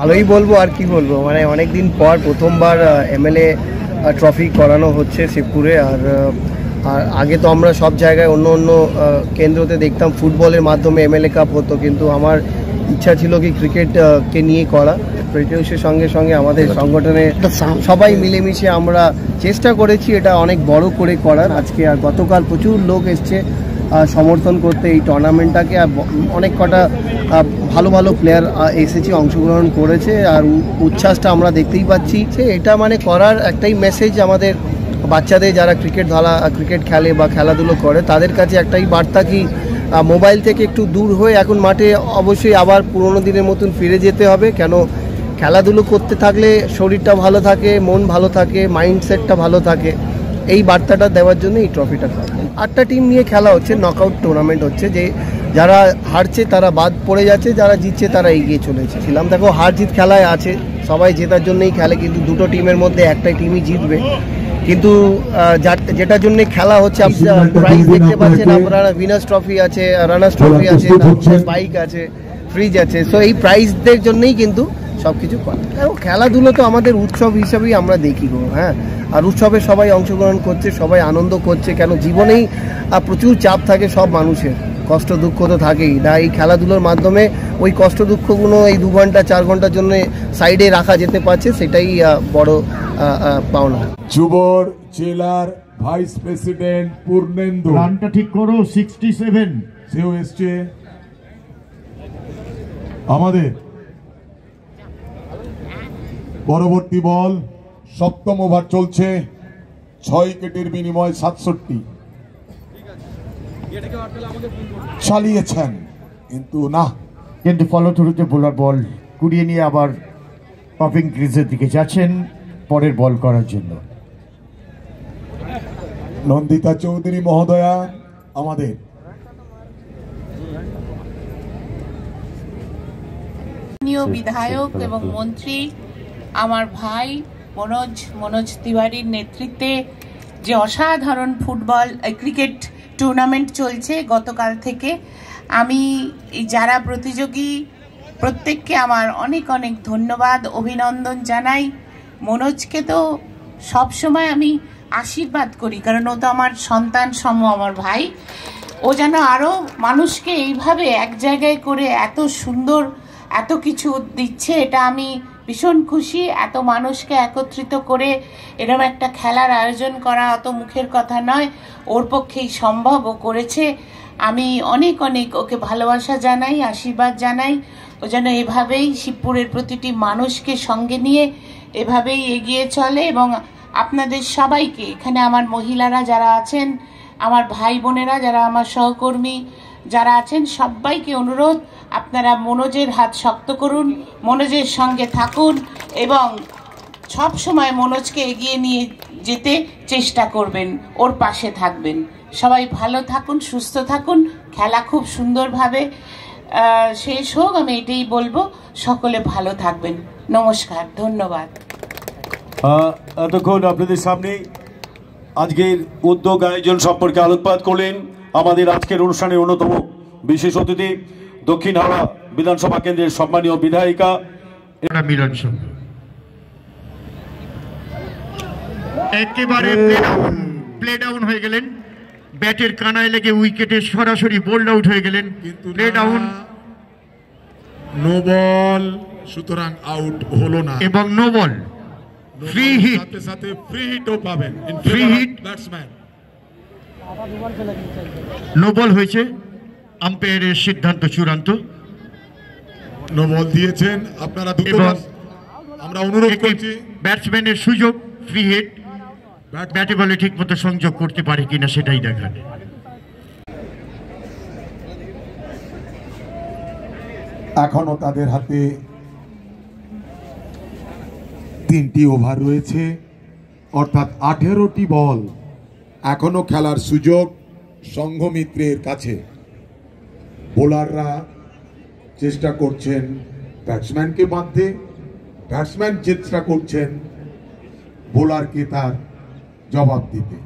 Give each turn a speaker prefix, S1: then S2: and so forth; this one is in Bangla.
S1: ভালোই বলবো, আর কি বলবো, মানে অনেকদিন পর প্রথমবার এমএলএ ট্রফি করানো হচ্ছে শিবপুরে। আর আগে তো আমরা সব জায়গায় অন্য অন্য কেন্দ্রতে দেখতাম ফুটবলের মাধ্যমে এমএলএ কাপ হতো, কিন্তু আমার ইচ্ছা ছিল কি ক্রিকেটকে নিয়ে করা। ক্রিকেটের সঙ্গে সঙ্গে আমাদের সংগঠনে সবাই মিলেমিশে আমরা চেষ্টা করেছি এটা অনেক বড় করে করার আজকে। আর গতকাল প্রচুর লোক এসছে সমর্থন করতে এই টুর্নামেন্টটাকে, আর অনেক কটা ভালো ভালো প্লেয়ার এসেছে, অংশগ্রহণ করেছে, আর উচ্ছ্বাসটা আমরা দেখতেই পাচ্ছি। এটা মানে করার একটাই মেসেজ আমাদের বাচ্চাদের, যারা ক্রিকেট খেলে বা খেলাধুলো করে, তাদের কাছে একটাই বার্তা কি মোবাইল থেকে একটু দূর হয়ে এখন মাঠে অবশ্যই আবার পুরোনো দিনের মতন ফিরে যেতে হবে। কেন খেলাধুলো করতে থাকলে শরীরটা ভালো থাকে, মন ভালো থাকে, মাইন্ডসেটটা ভালো থাকে। এই বার্তাটা দেওয়ার জন্য এই ট্রফিটা করা। 8টা টিম নিয়ে খেলা হচ্ছে, নকআউট টুর্নামেন্ট হচ্ছে, যে যারা হারছে তারা বাদ পড়ে যাচ্ছে, যারা জিতছে তারা এগিয়ে চলেছে। দেখো হার জিত খেলায় আছে, সবাই জেতার জন্যই খেলে, কিন্তু দুটো টিমের মধ্যে একটাই টিমই জিতবে। কিন্তু যেটার জন্য খেলা হচ্ছে, প্রাইজ দেখতে পাচ্ছেন আপনারা, উইনার্স ট্রফি আছে, রানার্স ট্রফি আছে, বাইক আছে, ফ্রিজ আছে। সো এই প্রাইজদের জন্যই কিন্তু সব কিছু করে। খেলাধুলো তো আমাদের উৎসব হিসাবেই আমরা দেখি গো, হ্যাঁ। আর উৎসবে সবাই অংশগ্রহণ করছে, সবাই আনন্দ করছে। কেন জীবনেই প্রচুর চাপ থাকে সব মানুষের, কষ্ট দুঃখ তো থাকেই না। এই খেলাধুলোর মাধ্যমে ওই কষ্ট দুঃখগুলো এই 2 ঘন্টা 4 ঘন্টার জন্য সাইডে রাখা যেতে পারছে, সেটাই বড় পাওনা।
S2: যুবর জেলার ভাইস প্রেসিডেন্ট পূর্ণেন্দু,
S3: রানটা ঠিক করো, 67
S2: সেও এসছে। আমাদের পরবর্তী বল, 7ম ওভার চলছে, 6 উইকেটের বিনিময়ে 67 চালিয়েছেন, কিন্তু না,
S3: কিন্তু ফলো থ্রুতে বোলার বল কুড়িয়ে নিয়ে আবার পপিং ক্রিজের দিকে যাচ্ছেন পরের বল করার জন্য।
S2: নন্দিতা চৌধুরী মহোদয়া আমাদের
S4: বিধায়ক এবং মন্ত্রী, আমার ভাই মনোজ তিওয়ারির নেতৃত্বে যে অসাধারণ ক্রিকেট টুর্নামেন্ট চলছে গতকাল থেকে, আমি যারা প্রতিযোগী প্রত্যেককে আমার অনেক অনেক ধন্যবাদ, অভিনন্দন জানাই। মনোজকে তো সবসময় আমি আশীর্বাদ করি, কারণ ও তো আমার সন্তান সম, আমার ভাই। ও যেন আরও মানুষকে এইভাবে এক জায়গায় করে এত সুন্দর এত কিছু দিচ্ছে, এটা আমি ভীষণ খুশি। এত মানুষকে একত্রিত করে এরকম একটা খেলার আয়োজন করা অত মুখের কথা নয়, ওর পক্ষেই সম্ভব, ও করেছে। আমি অনেক অনেক ওকে ভালোবাসা জানাই, আশীর্বাদ জানাই। ও যেন এভাবেই শিবপুরের প্রতিটি মানুষকে সঙ্গে নিয়ে এভাবেই এগিয়ে চলে। এবং আপনাদের সবাইকে, এখানে আমার মহিলারা যারা আছেন, আমার ভাই বোনেরা যারা আমার সহকর্মী যারা আছেন, সবাইকে অনুরোধ, আপনারা মনোজের হাত শক্ত করুন, মনোজের সঙ্গে থাকুন এবং সব সময় মনোজকে এগিয়ে নিয়ে যেতে চেষ্টা করবেন, ওর পাশে থাকবেন। সবাই ভালো থাকুন, সুস্থ থাকুন, খেলা খুব সুন্দরভাবে শেষ হোক, আমি এটাই বলবো। সকলে ভালো থাকবেন, নমস্কার, ধন্যবাদ।
S5: এতক্ষণ আপনাদের সামনে আজকের উদ্যোগ আয়োজন সম্পর্কে আলোকপাত করলেন আমাদের আজকের অনুষ্ঠানের অন্যতম বিশেষ অতিথি, দক্ষিণ হাওড়া বিধানসভা কেন্দ্রের সম্মানীয় বিধায়িকা
S3: মিলন সংঘ। একেবারে প্লে ডাউন হয়ে গেলেন, ব্যাটের কানায় লেগে উইকেটে সরাসরি বোল্ড আউট হয়ে গেলেন। প্লে ডাউন,
S2: নো বল, সুতরাং আউট হলো না,
S3: এবং নো বল, ফ্রি হিট,
S2: সাথে সাথে ফ্রি হিটও পাবেন।
S3: Free hit
S2: batsman,
S3: no ball হয়েছে, আম্পায়ারের সিদ্ধান্ত চূড়ান্ত,
S2: নো বল দিয়েছেন আপনারা দুটোবার। আমরা অনুরোধ করছি,
S3: ব্যাটসম্যানের সুযোগ, ফ্রি হিট, ব্যাটে বলে ঠিক মতো সংযোগ করতে পারে কিনা সেটাই দেখান।
S2: এখনো তাদের হাতে 3টি ওভার রয়েছে, অর্থাৎ 18টি বল। এখনো খেলার সুযোগ সংঘমিত্রের কাছে। বোলাররা চেষ্টা করছেন ব্যাটসম্যানকে বাঁধতে, ব্যাটসম্যান চেষ্টা করছেন বোলারকে তার জবাব দিতে।